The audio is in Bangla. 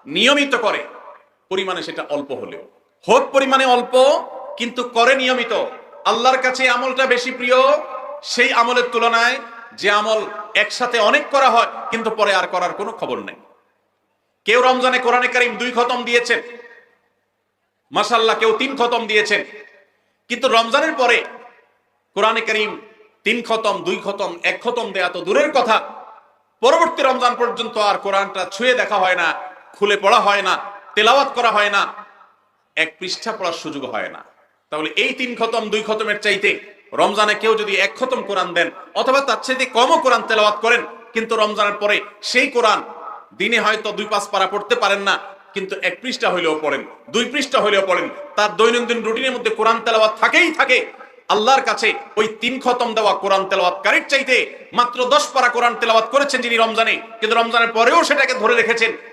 নিয়মিত করে, পরিমাণে সেটা অল্প হলেও হোক, পরিমাণে অল্প কিন্তু করে নিয়মিত, আল্লাহর কাছে আমলটা বেশি প্রিয় সেই আমলের তুলনায় যে আমল একসাথে অনেক করা হয় কিন্তু পরে আর করার কোনো খবর নেই। কেউ রমজানে কোরআনে কারীম 2 খতম দিয়েছেন, মাশাআল্লাহ, কেউ 3 খতম দিয়েছেন, কিন্তু রমজানের পরে কোরআনে কারীম 3 খতম, 2 খতম, 1 খতম দেয়া তো দূরের কথা, পরবর্তী রমজান পর্যন্ত আর কোরআনটা ছুঁয়ে দেখা হয় না, খুলে পড়া হয় না, তেলাওয়াত করা হয় না, 1 পৃষ্ঠা পড়ার সুযোগ হয় না। তাহলে এই 3 খতম 2 খতমের চাইতে রমজানে কেউ যদি 1 খতম কোরআন দেন অথবা তার চাইতে কমও কোরআন তেলাওয়াত করেন, কিন্তু রমজানের পরে সেই কোরআন দিনে হয়তো 2-5 পারা পড়তে পারেন না, কিন্তু 1 পৃষ্ঠা হইলেও পড়েন, 2 পৃষ্ঠা হইলেও পড়েন, তার দৈনন্দিন রুটিনের মধ্যে কোরআন তেলাওয়াত থাকেই থাকে। আল্লাহর কাছে ওই 3 খতম দেওয়া কোরআন তেলাওয়াতকারীর চাইতে মাত্র 10 পারা কোরআন তেলাওয়াত করেছেন যিনি রমজানে, কিন্তু রমজানের পরেও সেটাকে ধরে রেখেছেন,